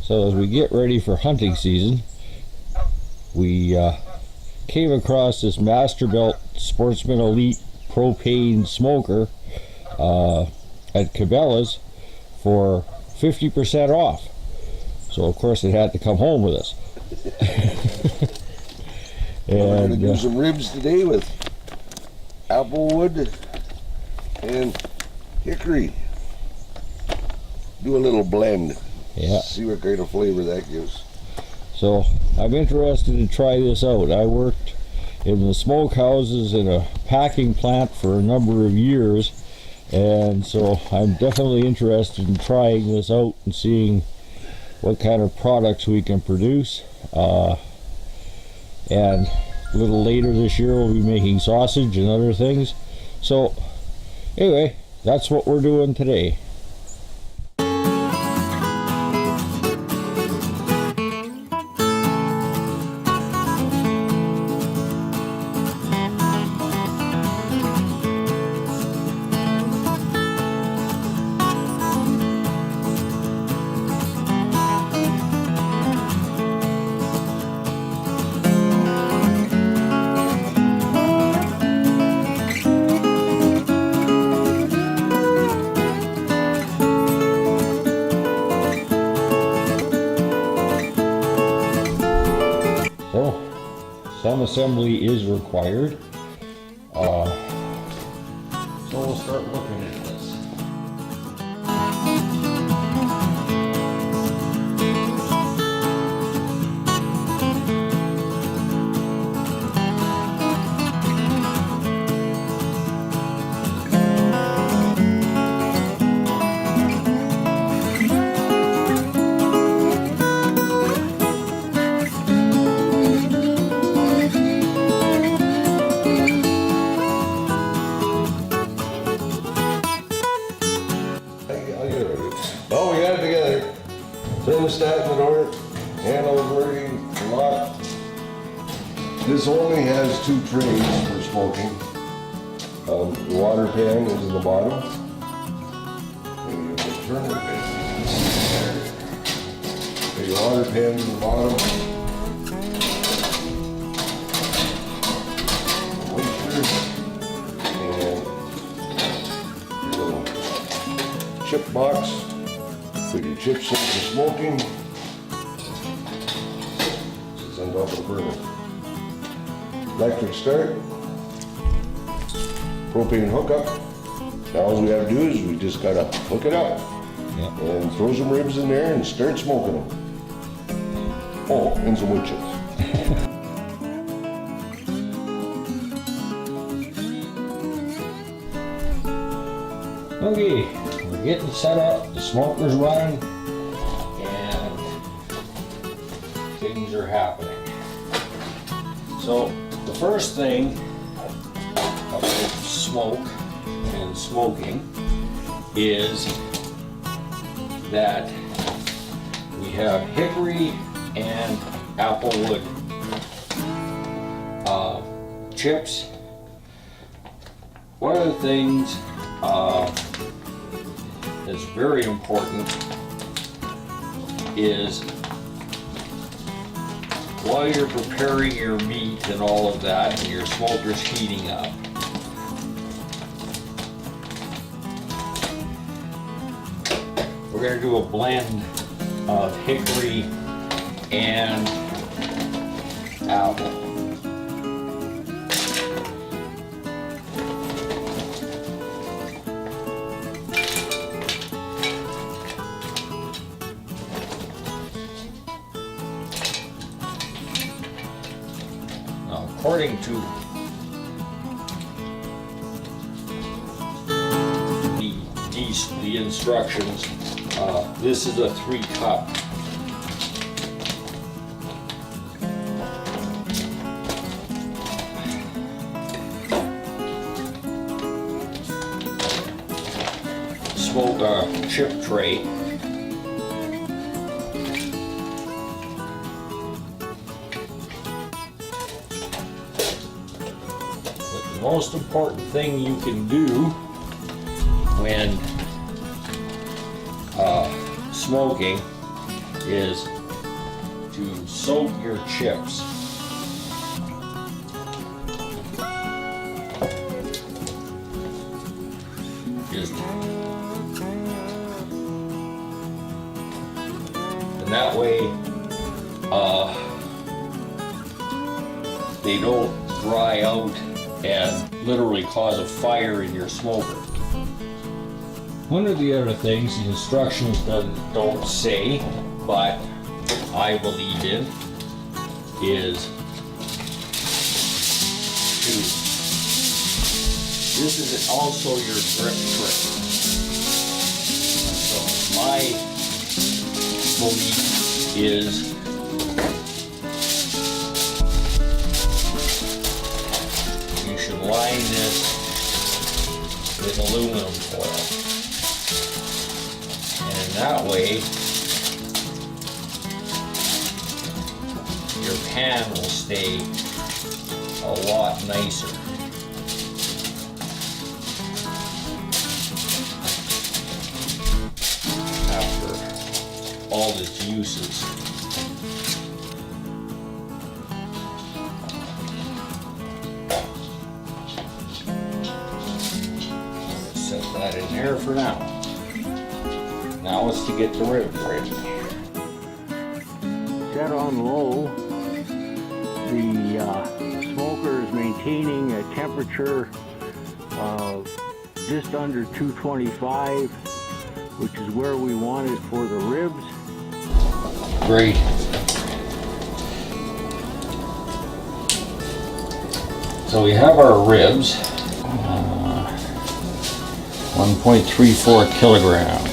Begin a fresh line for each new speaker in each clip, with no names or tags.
So as we get ready for hunting season, we came across this Masterbuilt Sportsman Elite propane smoker at Cabela's for 50% off. So of course it had to come home with us.
And we're going to do some ribs today with applewood and hickory. Do a little blend.
Yeah.
See what kind of flavor that gives.
So I'm interested to try this out. I worked in the smokehouses in a packing plant for a number of years, and so I'm definitely interested in trying this out and seeing what kind of products we can produce. And a little later this year we'll be making sausage and other things. So anyway, that's what we're doing today. So, some assembly is required. So we'll start looking at this.
Oh, we got it together. Thermostat in the door, handle working, lock. This only has 2 trays for smoking. The water pan is in the bottom. And you can turn it. The water pan in the bottom. And your little chip box. Put your chips in for smoking. It's on top of the burner. Electric start. Propane hookup. Now all we have to do is we just gotta hook it up.
Yep.
And throw some ribs in there and start smoking them. Oh, and some wood chips.
Okay, we're getting set up, the smoker's running, and things are happening. So the first thing about smoke and smoking is that we have hickory and applewood chips. One of the things that's very important is while you're preparing your meat and all of that and your smoker's heating up, we're going to do a blend of hickory and apple. According to the instructions, this is a 3-cup. Smoke chip tray. The most important thing you can do when smoking is to soak your chips. And that way, they don't dry out and literally cause a fire in your smoker. One of the other things the instructions don't say, but I believe in, is to, this is also your grip trick. So my belief is you should line this with aluminum foil. And in that way, your pan will stay a lot nicer. After all its uses. Set that in there for now. Now it's to get the rib ready.
Set on low. The smoker is maintaining a temperature of just under 225, which is where we want it for the ribs.
Great. So we have our ribs, 1.34 kilograms.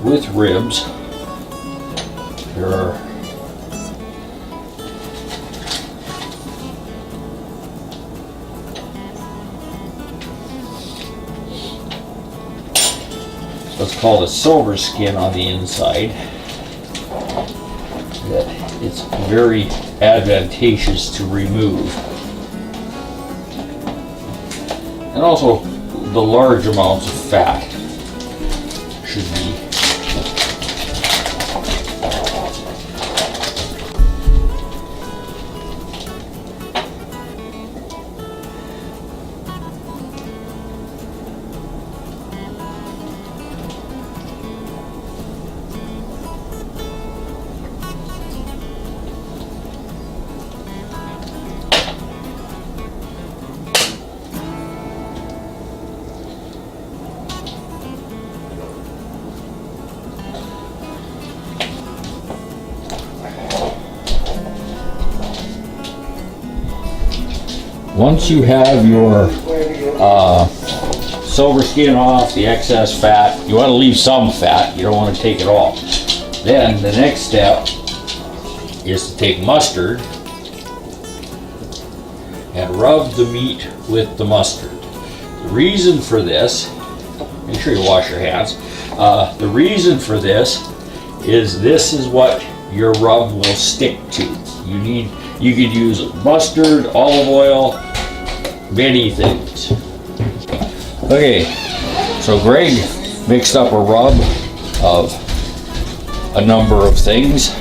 With ribs, there are what's called a silver skin on the inside that it's very advantageous to remove. And also the large amounts of fat should be once you have your silver skin off, the excess fat, you want to leave some fat, you don't want to take it all. Then the next step is to take mustard and rub the meat with the mustard. The reason for this, make sure you wash your hands, the reason for this is what your rub will stick to. You could use mustard, olive oil, many things. Okay, so Greg mixed up a rub of a number of things.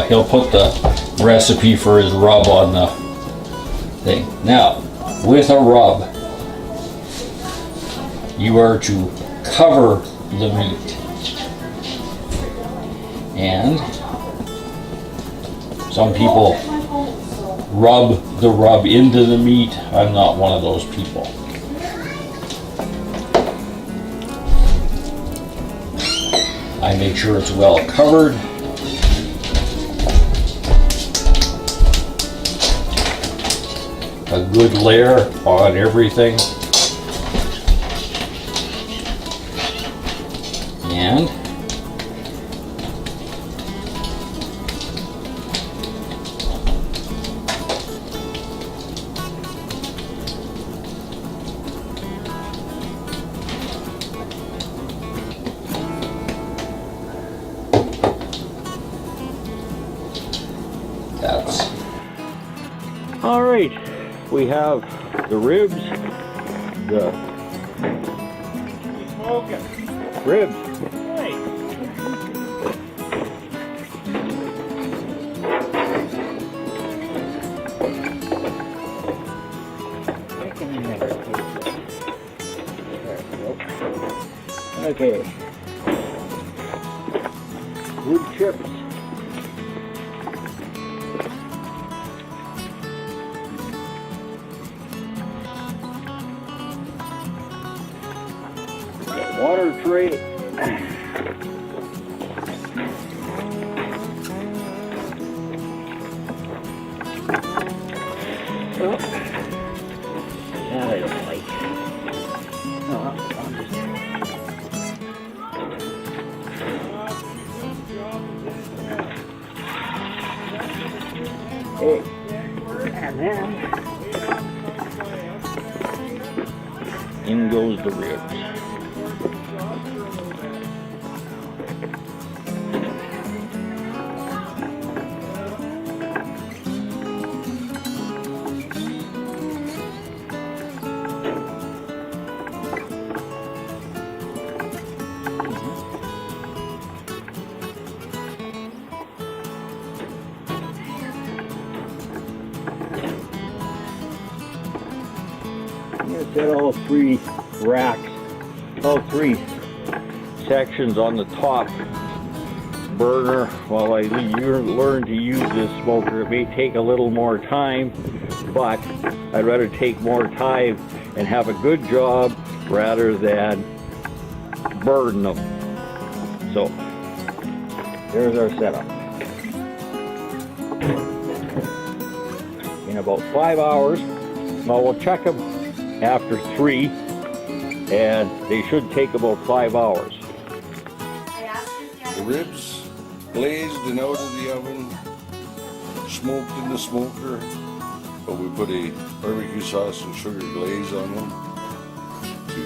He'll put the recipe for his rub on the thing. Now, with a rub, you are to cover the meat. And some people rub the rub into the meat. I'm not one of those people. I make sure it's well covered. A good layer on everything. And
All right, we have the ribs, the ribs. Okay. Wood chips. Water tray. Oh. That I don't like. I'll just... Hey. And then in goes the ribs. Set all three racks, all three sections on the top burner while I learn to use this smoker. It may take a little more time, but I'd rather take more time and have a good job rather than burn them. So there's our setup. In about 5 hours, well, we'll check them after 3, and they should take about 5 hours.
The ribs glazed and out of the oven, smoked in the smoker, but we put a barbecue sauce and sugar glaze on them to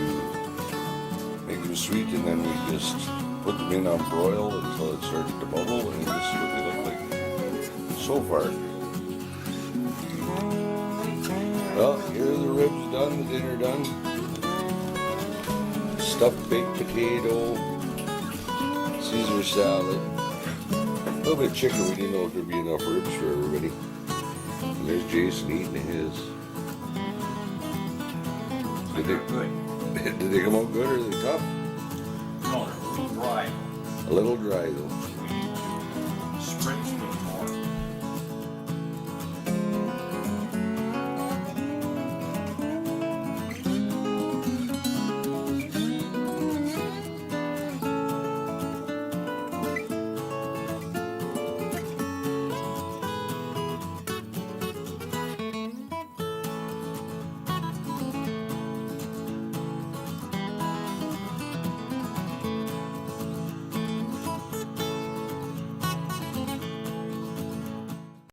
make them sweet, and then we just put them in on broil until it started to bubble, and this is what they look like so far. Well, here are the ribs done, the dinner done. Stuffed baked potato, Caesar salad, a little bit of chicken. We didn't know if there'd be enough ribs for everybody. And there's Jason eating his. Did they come out good or are they tough?
No, they're a little dry.
A little dry though.